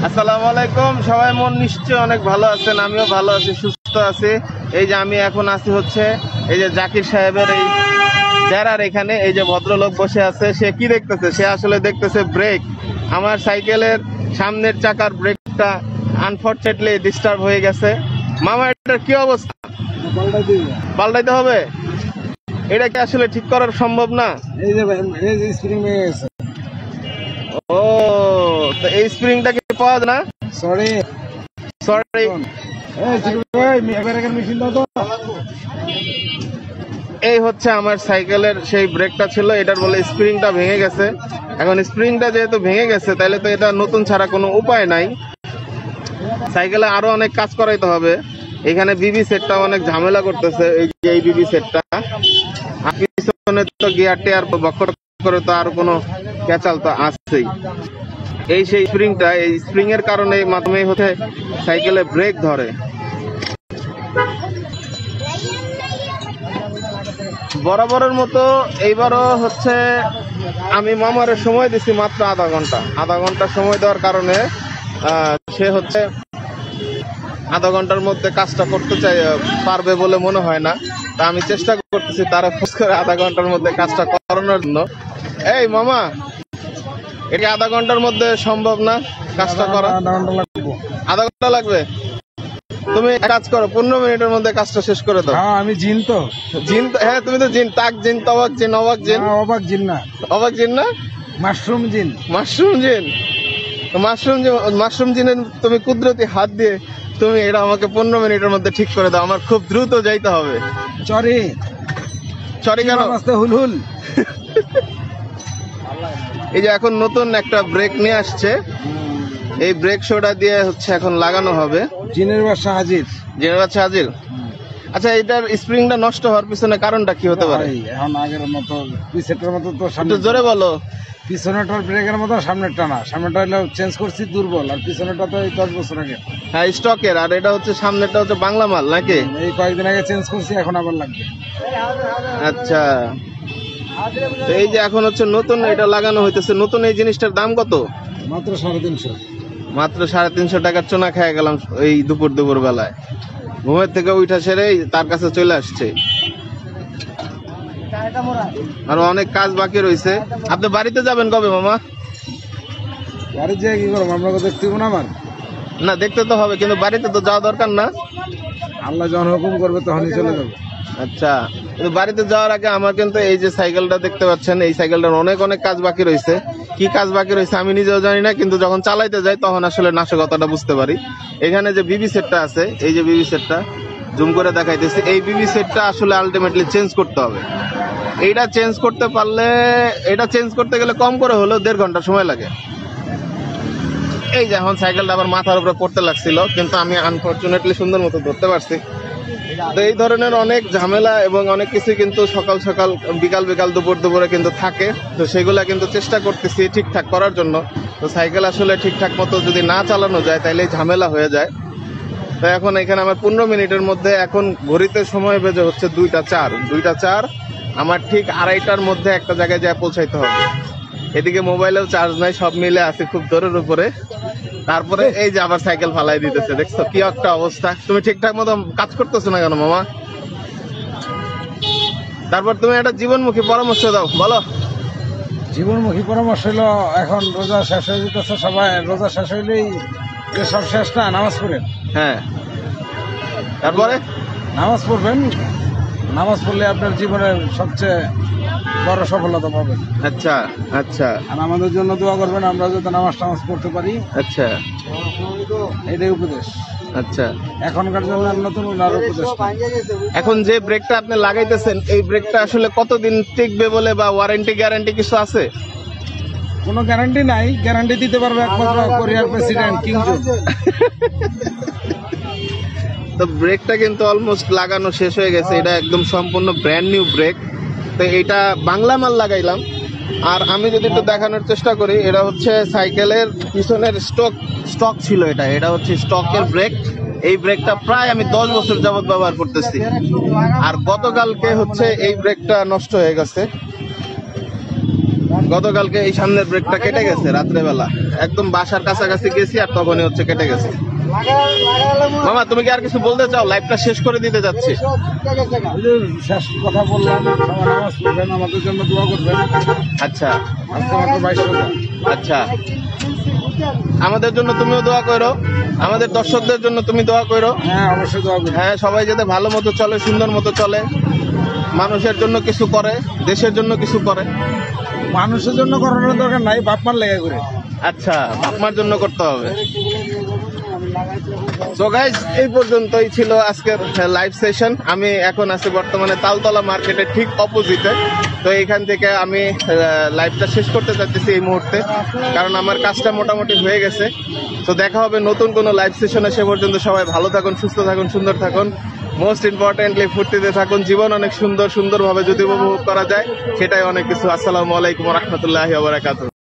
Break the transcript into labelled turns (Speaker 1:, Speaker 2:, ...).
Speaker 1: আসসালামু আলাইকুম। সবাই মন নিশ্চয় অনেক ভালো আছেন, আমিও ভালো আছি, সুস্থ আছি। এই যে আমি এখন আছি হচ্ছে এই যে জাকির সাহেবের এই ডেরার এখানে। এই যে ভদ্রলোক বসে আছে, সে কি দেখতেছে? সে আসলে দেখতেছে ব্রেক। আমার সাইকেলের সামনের চাকার ব্রেকটা আনফরচুনেটলি ডিস্টার্ব হয়ে গেছে। মামা, এটার কি অবস্থা? পাল্টাইতে হবে। এটা কি আসলে ঠিক করার সম্ভব না?
Speaker 2: এই যে স্প্রিং ভেঙে গেছে।
Speaker 1: ও, তো এই স্প্রিংটা কি পাওয়া যায় না?
Speaker 2: সরি মেশিন দাও তো।
Speaker 1: এই হচ্ছে আমার সাইকেলের সেই ব্রেকটা ছিল, এটার বলে স্প্রিংটা ভেঙে গেছে। এখন স্প্রিংটা যেহেতু ভেঙে গেছে, তাহলে তো এটা নতুন ছাড়া কোনো উপায় নাই। সাইকেলে আরো অনেক কাজ করাইতে হবে। এখানে বিবি সেটটা অনেক ঝামেলা করতেছে, এই বিবি সেটটা। আর পিছনে তো গিয়ার টেয়ার বক্কর করে তো আর কোনো ক্যাচাল তো আসছেই। এই সেই স্প্রিংটা, এই স্প্রিং এর কারণে মাধ্যমে হচ্ছে সাইকেলে ব্রেক ধরে। বরাবরের মতো এইবারও হচ্ছে আমি মামারে সময় দিছি মাত্র আধা ঘন্টা সময় দেওয়ার কারণে সে হচ্ছে আধা ঘন্টার মধ্যে কাজটা করতে পারবে বলে মনে হয় না। তা আমি চেষ্টা করতেছি তারা ফোর্স করে আধা ঘন্টার মধ্যে কাজটা করানোর জন্য। এই মামা, এটা আধা ঘন্টার মধ্যে সম্ভব না কাজটা করা? আধা ঘন্টা লাগবে। তুমি কাজ করো, 15 মিনিটের মধ্যে কাজটা শেষ করে দাও।
Speaker 2: আমি জিন তো।
Speaker 1: হ্যাঁ, তুমি তো জিন। তাক জিন, তবাক জিন, অবাক জিন।
Speaker 2: অবাক জিন না,
Speaker 1: অবাক জিন না,
Speaker 2: মাশরুম জিন।
Speaker 1: মাশরুম জিনের তুমি কুদরতি হাত দিয়ে তুমি এটা আমাকে 15 মিনিটের মধ্যে ঠিক করে দাও। আমার খুব দ্রুত যাইতে হবে। সরি কেন?
Speaker 2: হুলহুল।
Speaker 1: এই যে এখন নতুন একটা ব্রেক নিয়ে আসছে, এই ব্রেক শোটা দিয়ে হচ্ছে এখন লাগানো হবে।
Speaker 2: জিনের বাচ্চা হাজির।
Speaker 1: আচ্ছা, এটার স্প্রিংটা নষ্ট হওয়ার পিছনে কারণটা কি হতে পারে?
Speaker 2: এখন আগের মতো পিছেরটার মতো তো
Speaker 1: একটু জোরে বলো।
Speaker 2: পিছনেটার ব্রেকের মতো সামনেরটা না। সামনেটা হলো চেঞ্জ করছি দুর্বল, আর পিছনেটা তো 10 বছর আগে।
Speaker 1: হ্যাঁ, স্টকের। আর এটা হচ্ছে সামনেটা হচ্ছে বাংলা মাল নাকি?
Speaker 2: এই কয়েকদিন আগে চেঞ্জ করছি, এখন আবার লাগবে।
Speaker 1: আচ্ছা, এই যে এখন হচ্ছে নতুন এটা লাগানো হইতেছে। নতুন এই জিনিসটার দাম কত?
Speaker 2: মাত্র 350।
Speaker 1: মাত্র 350 টাকার চোনা খেয়ে গেলাম এই দুপুর বেলায়। ঘুমের থেকে উঠা সেরে তার কাছে চলে আসছে। আর অনেক কাজ বাকি রয়েছে। আপনি বাড়িতে যাবেন কবে মামা?
Speaker 2: বাড়ি যেয়ে কি করবো? আমরা তো দেখতে না। আমার
Speaker 1: না, দেখতে তো হবে, কিন্তু বাড়িতে তো যাওয়া দরকার না?
Speaker 2: আল্লাহ যখন হুকুম করবে তখনই চলে যাবো।
Speaker 1: আচ্ছা, কিন্তু বাড়িতে যাওয়ার আগে আমার কিন্তু এই যে সাইকেলটা দেখতে পাচ্ছেন, এই সাইকেলটার অনেক কাজ বাকি রয়েছে। কি কাজ বাকি রয়েছে আমি নিজেও জানি না, কিন্তু যখন চালাইতে যাই তখন আসলে নাশকতাটা বুঝতে পারি। এখানে যে বিবি সেটটা আছে, এই যে বিবি সেটটা জুম করে দেখাইতেছি, এই বিবি সেটটা আসলে আলটিমেটলি চেঞ্জ করতে হবে। এইটা চেঞ্জ করতে পারলে, এটা চেঞ্জ করতে গেলে কম করে হলেও 1.5 ঘন্টা সময় লাগে। এই যে এখন সাইকেলটা আবার মাথার উপরে পড়তে লাগছিল, কিন্তু আমি আনফরচুনেটলি সুন্দর মতো ধরতে পারছি। তো এই ধরনের অনেক ঝামেলা এবং অনেক কিছু কিন্তু সকাল বিকাল দুপুরে কিন্তু থাকে। তো সেগুলা কিন্তু চেষ্টা করতেছি ঠিকঠাক করার জন্য। তো সাইকেল আসলে ঠিকঠাক মতো যদি না চালানো যায় তাহলে ঝামেলা হয়ে যায়। তো এখন এখানে আমার 15 মিনিটের মধ্যে, এখন ঘড়িতে সময় বেজে হচ্ছে 2টা 4। আমার ঠিক 2:30টার মধ্যে একটা জায়গায় যায় পৌঁছাইতে হবে। এদিকে মোবাইলেও চার্জ নাই, সব মিলে আছে খুব জোরের উপরে। তারপরে এই যে আবার সাইকেল ফালাই দিতেছে, দেখছো কি একটা অবস্থা? তুমি ঠিকঠাক মতো কাজ করতেছো না কেন মামা? তারপর তুমি একটা জীবনমুখী পরামর্শ দাও, বলো।
Speaker 2: জীবনমুখী পরামর্শ হলো, এখন রোজা শেষ হয়ে যেতেছে। সবাই রোজা শেষ হইলেই সব শেষ না, নামাজ পড়েন।
Speaker 1: হ্যাঁ, তারপরে
Speaker 2: নামাজ পড়বেন। নামাজ পড়লে আপনার জীবনের সবচেয়ে বড় সফলতা পাবেন।
Speaker 1: আচ্ছা।
Speaker 2: আর আমাদের জন্য দোয়া করবেন, আমরা যাতে নামাজ পড়তে পারি।
Speaker 1: আচ্ছা,
Speaker 2: এটাই উপদেশ।
Speaker 1: আচ্ছা,
Speaker 2: এখনকার জন্য নতুন আরো উপদেশ।
Speaker 1: এখন যে ব্রেকটা আপনি লাগাইতেছেন, এই ব্রেকটা আসলে কতদিন টিকবে বলে বা গ্যারান্টি কিছু আছে?
Speaker 2: কোনো গ্যারান্টি নাই। গ্যারান্টি দিতে পারবে একমাত্র কোরিয়ার প্রেসিডেন্ট কিং জং।
Speaker 1: তো ব্রেকটা কিন্তু অলমোস্ট লাগানো শেষ হয়ে গেছে। এটা একদম সম্পূর্ণ ব্র্যান্ড নিউ ব্রেক। তো এটা বাংলা মাল লাগাইলাম। আর আমি যদি একটু দেখানোর চেষ্টা করি, এটা হচ্ছে সাইকেলের পিছনের স্টক ছিল। এটা হচ্ছে স্টকের ব্রেক। এই ব্রেকটা প্রায় আমি 10 বছর যাবত ব্যবহার করতেছি। আর গতকালকে হচ্ছে এই ব্রেকটা নষ্ট হয়ে গেছে। গতকালকে এই সামনের ব্রেকটা কেটে গেছে রাত্রেবেলা, একদম বাসার কাছাকাছি গেছি আর তখনই হচ্ছে কেটে গেছে। মামা তুমি কি আর কিছু বলতে চাও? লাইভটা শেষ করে দিতে যাচ্ছি।
Speaker 2: হুজুর, শেষ কথা বললাম, সবাই নামাজ পড়বেন, আমাদের জন্য দোয়া করবেন।
Speaker 1: আচ্ছা
Speaker 2: আজকে মাত্র 22 রোজা।
Speaker 1: আচ্ছা, আমাদের জন্য তুমিও দোয়া করো, আমাদের দর্শকদের জন্য তুমি দোয়া করো।
Speaker 2: হ্যাঁ, অবশ্যই দোয়া করবেন।
Speaker 1: হ্যাঁ, সবাই যাতে ভালো মতো চলে, সুন্দর মতো চলে, মানুষের জন্য কিছু করে, দেশের জন্য কিছু করে।
Speaker 2: মানুষের জন্য করানোর দরকার নাই, বাপ মার লেগে করে।
Speaker 1: আচ্ছা, আপনার জন্য করতে হবে। সো গাইজ, এই পর্যন্তই ছিল আজকের লাইভ সেশন। আমি এখন আছি বর্তমানে তালতলা মার্কেটের ঠিক অপোজিটে। তো এইখান থেকে আমি লাইভটা শেষ করতে চাচ্ছি এই মুহূর্তে, কারণ আমার কাজটা মোটামুটি হয়ে গেছে। তো দেখা হবে নতুন কোনো লাইভ সেশনে। সে পর্যন্ত সবাই ভালো থাকুন, সুস্থ থাকুন, সুন্দর থাকুন, মোস্ট ইম্পর্টেন্টলি ফুর্তিতে থাকুন। জীবন অনেক সুন্দর, সুন্দরভাবে যদি উপভোগ করা যায় সেটাই অনেক কিছু। আসসালামু আলাইকুম ওয়া রাহমাতুল্লাহি ওয়া বারাকাতুহু।